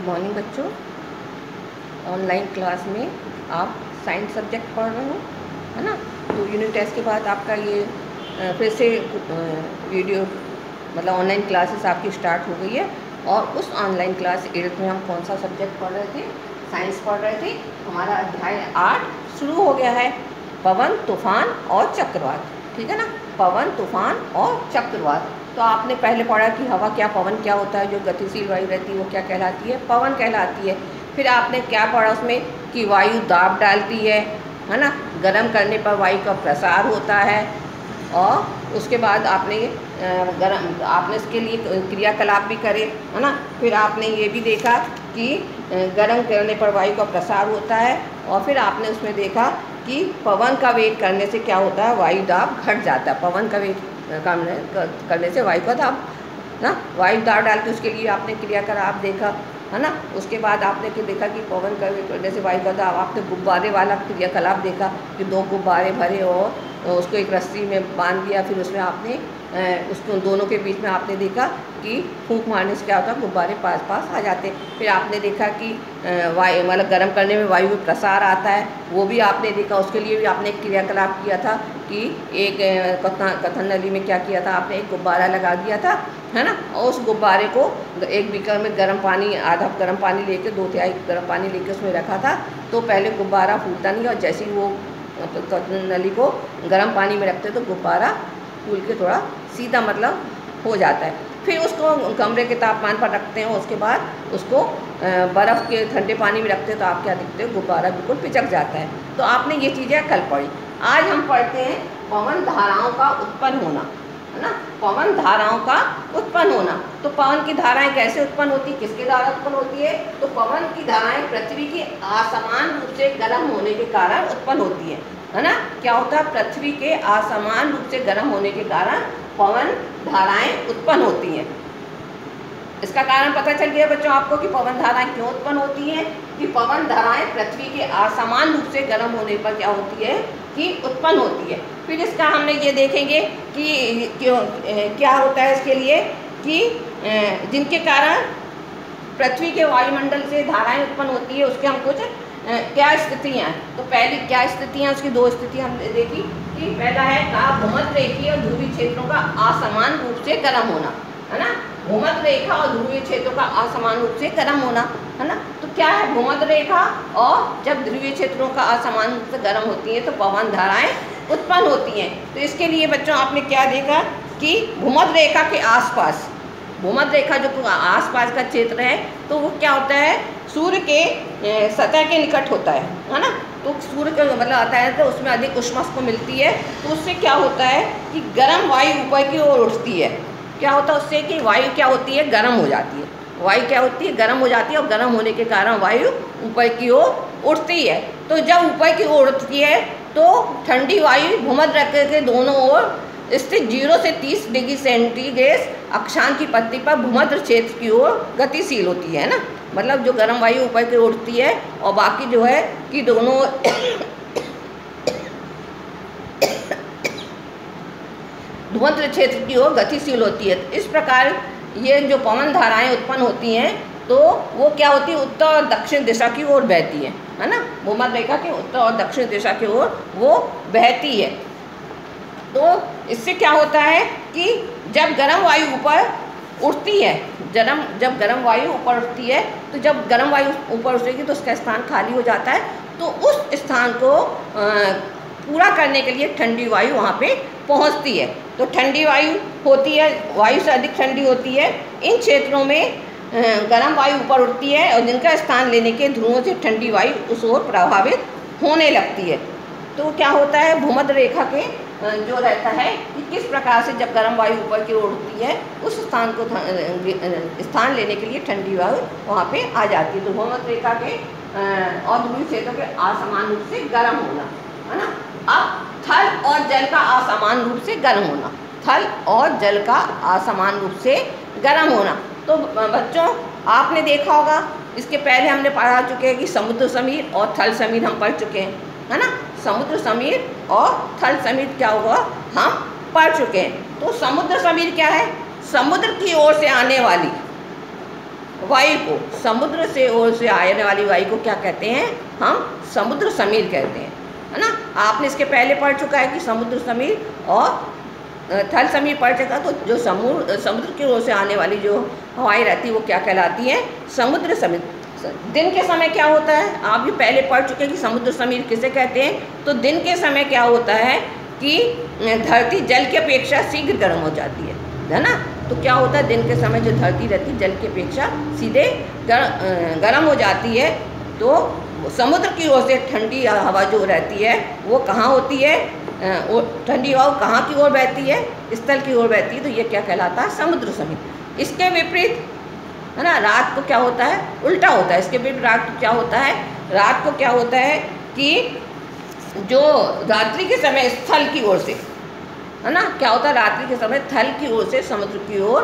Good morning बच्चों। Online class में आप साइंस सब्जेक्ट पढ़ रहे हो, है ना। तो यूनिट टेस्ट के बाद आपका ये फिर से वीडियो मतलब ऑनलाइन क्लासेस आपकी स्टार्ट हो गई है। और उस ऑनलाइन क्लास 8 में हम कौन सा सब्जेक्ट पढ़ रहे थे? साइंस पढ़ रहे थे। हमारा अध्याय 8 शुरू हो गया है, पवन, तूफान और चक्रवात। ठीक है ना, पवन, तूफान और चक्रवात। तो आपने पहले पढ़ा कि हवा क्या, पवन क्या होता है, जो गतिशील वायु रहती है वो क्या कहलाती है? पवन कहलाती है। फिर आपने क्या पढ़ा उसमें कि वायु दाब डालती है ना, गर्म करने पर वायु का प्रसार होता है। और उसके बाद आपने आपने इसके लिए क्रियाकलाप भी करे, है ना। फिर आपने ये भी देखा कि गर्म करने पर वायु का प्रसार होता है। और फिर आपने उसमें देखा कि पवन का वेग करने से क्या होता है? वायु दाब घट जाता है। पवन का वेग करने से वायु का दाब ना, वायु दाब डाल के उसके लिए आपने क्रियाकलाप देखा, है ना। उसके बाद आपने देखा कि पवन का वेग करने से वायु का दाब, आपने गुब्बारे वाला क्रियाकलाप देखा कि 2 गुब्बारे भरे और उसको एक रस्सी में बांध दिया। फिर उसमें आपने उसको दोनों के बीच में आपने देखा कि फूंक मारने से क्या होता है? गुब्बारे पास पास आ जाते। फिर आपने देखा कि वायु मतलब गर्म करने में वायु में प्रसार आता है, वो भी आपने देखा। उसके लिए भी आपने एक क्रियाकलाप किया था कि एक कथन नली में क्या किया था आपने? एक गुब्बारा लगा दिया था, है ना। और उस गुब्बारे को एक बीकर में गर्म पानी, आधा गर्म पानी लेके 2/3 गर्म पानी लेके उसमें रखा था। तो पहले गुब्बारा फूलता नहीं, और जैसे ही वो कथन नली को गर्म पानी में रखते तो गुब्बारा फूल के थोड़ा सीधा मतलब हो जाता है। फिर उसको कमरे के तापमान पर रखते हैं, उसके बाद उसको बर्फ़ के ठंडे पानी में रखते हैं, तो आप क्या देखते हो? गुब्बारा बिल्कुल पिचक जाता है। तो आपने ये चीज़ें कल पढ़ी। आज हम पढ़ते हैं पवन धाराओं का उत्पन्न होना, है ना। पवन धाराओं का उत्पन्न होना। तो पवन की धाराएं कैसे उत्पन्न होती है, किसके द्वारा उत्पन्न होती है? तो पवन की धाराएं पृथ्वी के असमान रूप से गर्म होने के कारण उत्पन्न होती है ना। क्या होता है? पृथ्वी के असमान रूप से गर्म होने के कारण पवन धाराएं उत्पन्न होती हैं। इसका कारण पता चल गया बच्चों आपको कि पवन धाराएं क्यों उत्पन्न होती हैं? कि पवन धाराएं पृथ्वी के असमान रूप से गर्म होने पर क्या होती है कि उत्पन्न होती है। फिर इसका हमने ये देखेंगे कि क्यों क्या होता है इसके लिए कि जिनके कारण पृथ्वी के वायुमंडल से धाराएं उत्पन्न होती है, उसके हम कुछ क्या स्थितियाँ हैं। तो पहली क्या स्थितियाँ, उसकी 2 स्थितियाँ हमने देखी कि पहला है का भूमध्य रेखीय और ध्रुवीय क्षेत्रों का असमान रूप से गर्म होना, है ना। भूमध्य रेखा और ध्रुवीय क्षेत्रों का असमान रूप से गर्म होना, है ना। तो क्या है भूमध्य रेखा? और जब ध्रुवीय क्षेत्रों का असमान रूप से गर्म होती है तो पवन धाराएं उत्पन्न होती हैं। तो इसके लिए बच्चों आपने क्या देखा कि भूमध्य रेखा के आसपास, भूमध्य रेखा जो आसपास का क्षेत्र है, तो वो क्या होता है? सूर्य के सतह के निकट होता है ना। तो सूर्य का मतलब आता है तो उसमें अधिक ऊष्मा को मिलती है। तो उससे क्या होता है कि गर्म वायु ऊपर की ओर उठती है। क्या होता है उससे कि वायु क्या होती है? गर्म हो जाती है। वायु क्या होती है? गर्म हो जाती है। और गर्म होने के कारण वायु ऊपर की ओर उठती है। तो जब ऊपर की ओर उठती है तो ठंडी वायु भूमध्य रेखा के दोनों ओर स्थित 0 से 30 डिग्री सेंटीग्रेड अक्षांश की पट्टी पर भूमध्य क्षेत्र की ओर गतिशील होती है ना। मतलब जो गर्म वायु ऊपर की ओर उठती है और बाकी जो है कि दोनों भूमध्य क्षेत्र की ओर गतिशील होती है। इस प्रकार ये जो पवन धाराएं उत्पन्न होती हैं तो वो क्या होती है? उत्तर और दक्षिण दिशा की ओर बहती है ना। भूमध्य रेखा के उत्तर और दक्षिण दिशा की ओर वो बहती है। तो इससे क्या होता है कि जब गर्म वायु ऊपर उठती है, जब गर्म वायु ऊपर उठती है, तो जब गर्म वायु ऊपर उठेगी तो उसका स्थान खाली हो जाता है। तो उस स्थान को पूरा करने के लिए ठंडी वायु वहाँ पे पहुँचती है। तो ठंडी वायु होती है, वायु से अधिक ठंडी होती है। इन क्षेत्रों में गर्म वायु ऊपर उठती है और जिनका स्थान लेने के ध्रुवों से ठंडी वायु उस ओर प्रभावित होने लगती है। तो क्या होता है? भूमध्य रेखा के जो रहता है कि किस प्रकार से जब गर्म वायु ऊपर की ओर उठती है, उस स्थान को स्थान लेने के लिए ठंडी वायु वहाँ पे आ जाती है। तो भूमध्य रेखा के और ध्रुवीय क्षेत्रों के असमान रूप से गर्म होना, है ना। अब थल और जल का असमान रूप से गर्म होना, थल और जल का असमान रूप से गर्म होना। तो बच्चों आपने देखा होगा, इसके पहले हमने पढ़ा चुके हैं कि समुद्र समीर और थल समीर हम पढ़ चुके हैं, है ना। समुद्र समीर और थल समीर क्या होगा हम पढ़ चुके हैं। तो समुद्र समीर क्या है? समुद्र की ओर से आने वाली, वायु को, समुद्र से ओर से आने वाली वायु को क्या कहते हैं? हम समुद्र समीर कहते हैं, है ना। आपने इसके पहले पढ़ चुका है कि समुद्र समीर और थल समीर पढ़ चुका। तो जो समुद्र की ओर से आने वाली जो हवाएं रहती है वो क्या कहलाती है? समुद्र समीर। दिन के समय क्या होता है? आप भी पहले पढ़ चुके हैं कि समुद्र समीर किसे कहते हैं। तो दिन के समय क्या होता है कि धरती जल की अपेक्षा शीघ्र गर्म हो जाती है ना। तो क्या होता है, दिन के समय जो धरती रहती है जल की अपेक्षा सीधे गर्म हो जाती है। तो समुद्र की ओर से ठंडी हवा जो रहती है वो कहाँ होती है? ठंडी हवा कहाँ की ओर बहती है? स्थल की ओर बहती है। तो ये क्या कहलाता है? समुद्र समीर। इसके विपरीत, है ना, रात को क्या होता है? उल्टा होता है। इसके विपरीत रात को क्या होता है? रात को क्या होता है कि जो रात्रि के समय स्थल की ओर से, है ना, क्या होता है? रात्रि के समय थल की ओर से समुद्र की ओर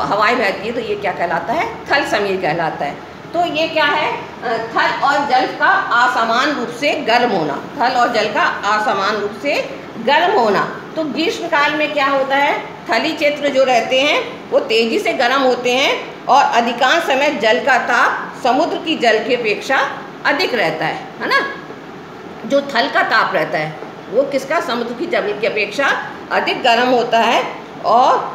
हवाएं बहती है। तो ये क्या कहलाता है? थल समीर कहलाता है। तो ये क्या है? थल और जल का असमान रूप से गर्म होना। थल और जल का असमान रूप से गर्म होना। तो ग्रीष्म काल में क्या होता है? थली क्षेत्र जो रहते हैं वो तेजी से गर्म होते हैं और अधिकांश समय जल का ताप समुद्र की जल की अपेक्षा अधिक रहता है ना। जो थल का ताप रहता है वो किसका? समुद्र की जल की अपेक्षा अधिक गर्म होता है। और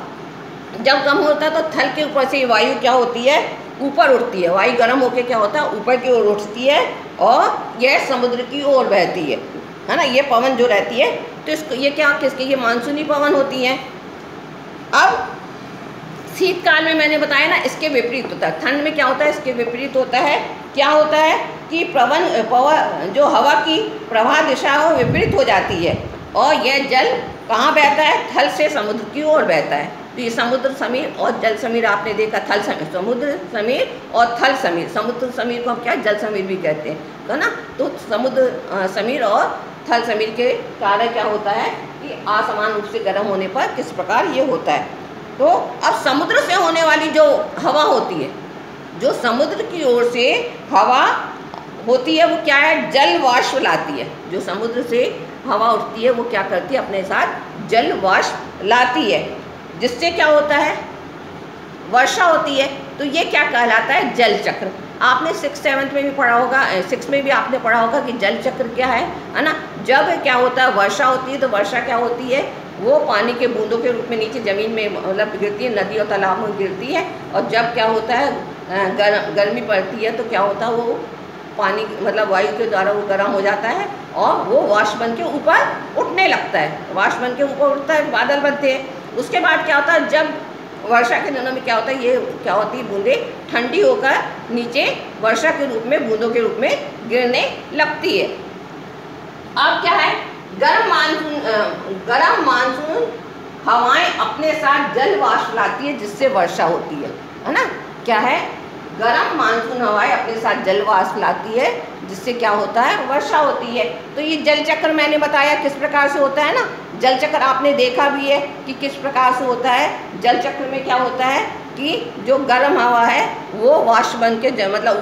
जब कम होता है तो थल के ऊपर से वायु क्या होती है? ऊपर उठती है। वायु गर्म होकर क्या होता है? ऊपर की ओर उठती है और यह समुद्र की ओर बहती है ना। ये पवन जो रहती है तो इसको ये क्या किसके? ये मानसूनी पवन होती है। अब शीतकाल में मैंने बताया ना इसके विपरीत होता है। ठंड में क्या होता है? इसके विपरीत होता है। क्या होता है कि पवन जो हवा की प्रवाह दिशा है वो विपरीत हो जाती है और यह जल कहाँ बहता है? थल से समुद्र की ओर बहता है। तो ये समुद्र समीर और जल समीर आपने देखा। थल समीर, समुद्र समीर और थल समीर। समुद्र समीर को हम क्या जल समीर भी कहते हैं, है ना। तो समुद्र समीर और थल समीर के कारण क्या होता है कि असमान रूप से गर्म होने पर किस प्रकार ये होता है। तो अब समुद्र से होने वाली जो हवा होती है, जो समुद्र की ओर से हवा होती है वो क्या है? जल वाष्प लाती है। जो समुद्र से हवा उठती है वो क्या करती है? अपने साथ जल वाष्प लाती है, जिससे क्या होता है? वर्षा होती है। तो ये क्या कहलाता है? जल चक्र। आपने 6th-7th में भी पढ़ा होगा, 6 में भी आपने पढ़ा होगा कि जल चक्र क्या है ना। जब क्या होता है? वर्षा होती है। तो वर्षा क्या होती है? वो पानी के बूंदों के रूप में नीचे ज़मीन में मतलब गिरती है, नदी और तालाब में गिरती है। और जब क्या होता है? गर्मी पड़ती है तो क्या होता है? वो पानी मतलब वायु के द्वारा वो गर्म हो जाता है और वो वाष्प बन के ऊपर उठने लगता है। वाष्प बन के ऊपर उठता है, बादल बनते हैं। उसके बाद क्या होता है? जब वर्षा के दिनों में क्या होता है? ये क्या होती है? बूंदें ठंडी होकर नीचे वर्षा के रूप में, बूंदों के रूप में गिरने लगती है। अब क्या है? गर्म मानसून हवाएं अपने साथ जल वाष्प लाती है जिससे वर्षा होती है ना। क्या है? गर्म मानसून हवाएं अपने साथ जल वाष्प लाती है जिससे क्या होता है? वर्षा होती है। तो ये जल चक्र मैंने बताया किस प्रकार से होता है ना। जल चक्र आपने देखा भी है कि किस प्रकार से होता है। जल चक्र में क्या होता है कि जो गर्म हवा है वो वाष्प बन के मतलब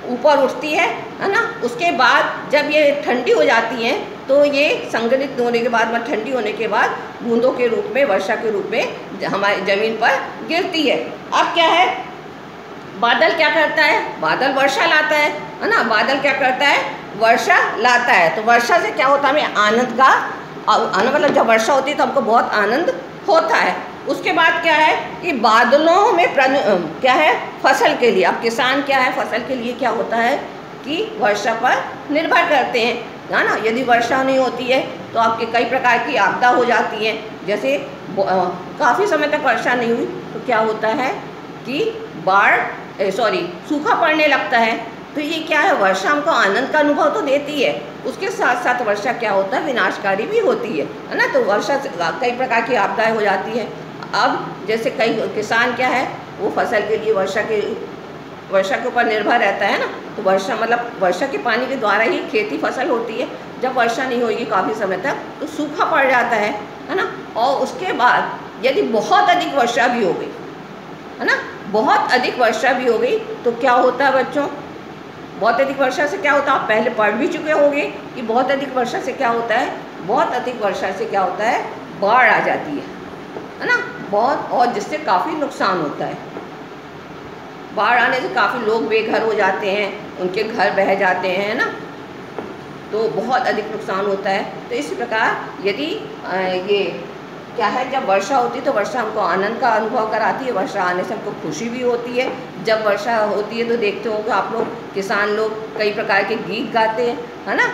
ऊपर उठती है ना। उसके बाद जब ये ठंडी हो जाती हैं तो ये संघनित होने के बाद, मतलब ठंडी होने के बाद बूंदों के रूप में, वर्षा के रूप में हमारी ज़मीन पर गिरती है। अब क्या है? बादल क्या करता है? बादल वर्षा लाता है ना। बादल क्या करता है? वर्षा लाता है। तो वर्षा से क्या होता है? हमें आनंद का मतलब जब वर्षा होती है तो हमको बहुत आनंद होता है। उसके बाद क्या है कि बादलों में क्या है? फसल के लिए, अब किसान क्या है? फसल के लिए क्या होता है कि वर्षा पर निर्भर करते हैं, है ना। यदि वर्षा नहीं होती है तो आपके कई प्रकार की आपदा हो जाती है। जैसे काफ़ी समय तक वर्षा नहीं हुई तो क्या होता है कि सूखा पड़ने लगता है। तो ये क्या है? वर्षा हमको आनंद का अनुभव तो देती है, उसके साथ साथ वर्षा क्या होता है? विनाशकारी भी होती है ना। तो वर्षा से कई प्रकार की आपदाएं हो जाती है। अब जैसे कई किसान क्या है? वो फसल के लिए वर्षा के ऊपर निर्भर रहता है ना। तो वर्षा के पानी के द्वारा ही खेती फसल होती है। जब वर्षा नहीं होगी काफ़ी समय तक तो सूखा पड़ जाता है ना। और उसके बाद यदि बहुत अधिक वर्षा भी हो गई, है ना, बहुत अधिक वर्षा भी हो गई तो क्या होता है बच्चों? बहुत अधिक वर्षा से क्या होता है? आप पहले पढ़ भी चुके होंगे कि बहुत अधिक वर्षा से क्या होता है? बहुत अधिक वर्षा से क्या होता है? बाढ़ आ जाती है ना। बहुत, और जिससे काफ़ी नुकसान होता है। बाढ़ आने से काफ़ी लोग बेघर हो जाते हैं, उनके घर बह जाते हैं, है ना, तो बहुत अधिक नुकसान होता है। तो इस प्रकार यदि ये क्या है, जब वर्षा होती है तो वर्षा हमको आनंद का अनुभव कराती है, वर्षा आने से हमको खुशी भी होती है। जब वर्षा होती है तो देखते होंगे आप लोग, किसान लोग कई प्रकार के गीत गाते हैं, है ना,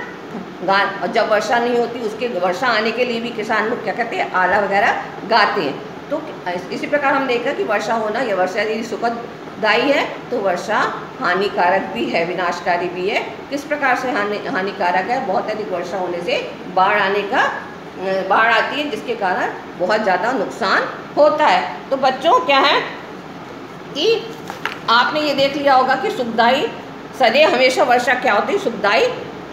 और जब वर्षा नहीं होती उसके वर्षा आने के लिए भी किसान लोग क्या कहते हैं, आला वगैरह गाते हैं। तो इसी प्रकार हम देख रहे हैं कि वर्षा होना, या वर्षा यदि सुखदायी है तो वर्षा हानिकारक भी है, विनाशकारी भी है। किस प्रकार से हानिकारक है? बहुत अधिक वर्षा होने से बाढ़ आती है, जिसके कारण बहुत ज़्यादा नुकसान होता है। तो बच्चों क्या है कि आपने ये देख लिया होगा कि सुखदायी सदैव हमेशा वर्षा क्या होती है, सुखदायी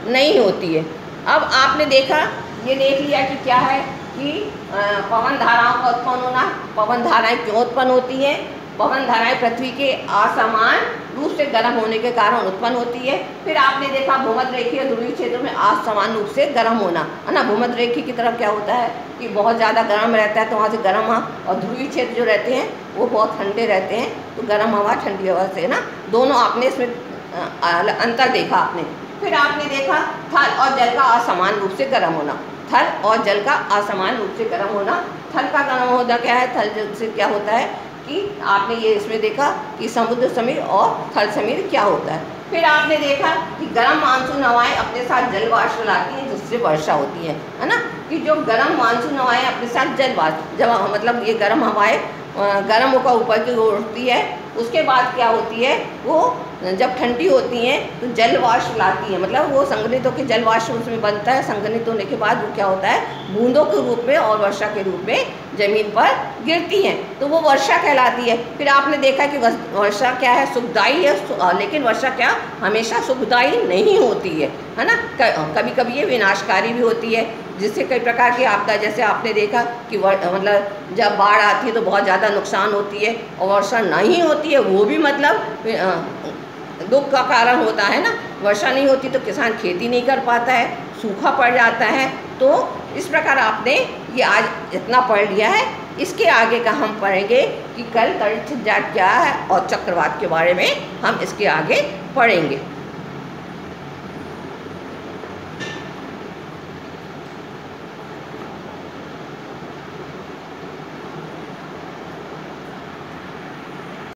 नहीं होती है। अब आपने देखा, ये देख लिया कि क्या है कि पवन धाराओं का उत्पन्न होना। पवन धाराएं क्यों उत्पन्न होती हैं? पवन धाराएं पृथ्वी के असमान रूप से गर्म होने के कारण उत्पन्न होती है। फिर आपने देखा भूमध्य रेखीय ध्रुवीय क्षेत्र में असमान रूप से गर्म होना, है ना। भूमध्य रेखीय की तरफ क्या होता है कि बहुत ज़्यादा गर्म रहता है, तो वहाँ से गर्म हवा, और ध्रुवीय क्षेत्र जो रहते हैं वो बहुत ठंडे रहते हैं, तो गर्म हवा ठंडी हवा से, ना, दोनों आपने इसमें अंतर देखा आपने। फिर आपने देखा थल और जल का असमान रूप से गर्म होना। थल और जल का असमान रूप से गर्म होना। थल का गर्म होना क्या है? थल से क्या होता है कि आपने ये इसमें देखा कि समुद्र समीर और थल समीर क्या होता है। फिर आपने देखा कि गर्म मानसून हवाएं अपने साथ जल वाष्प लाती हैं, जिससे वर्षा होती है ना। कि जो गर्म मानसून हवाएं अपने साथ जल वाष्प, जब मतलब ये गर्म हवाएं गर्म होकर ऊपर की ओर उठती है, उसके बाद क्या होती है, वो जब ठंडी होती हैं तो जल वाष्प लाती है, मतलब वो संघनित होकर जल वाष्प उसमें बनता है। संघनित होने के बाद वो क्या होता है, बूंदों के रूप में और वर्षा के रूप में जमीन पर गिरती हैं, तो वो वर्षा कहलाती है। फिर आपने देखा कि वर्षा क्या है, सुखदायी है, लेकिन वर्षा क्या हमेशा सुखदायी नहीं होती है ना। कभी कभी ये विनाशकारी भी होती है, जिससे कई प्रकार की आपदा, जैसे आपने देखा कि मतलब जब बाढ़ आती है तो बहुत ज़्यादा नुकसान होती है, और वर्षा नहीं होती है वो भी मतलब दुख का कारण होता है ना। वर्षा नहीं होती तो किसान खेती नहीं कर पाता है, सूखा पड़ जाता है। तो इस प्रकार आपने ये आज इतना पढ़ लिया है। इसके आगे का हम पढ़ेंगे कि कल तड़ित जाट क्या है और चक्रवात के बारे में हम इसके आगे पढ़ेंगे।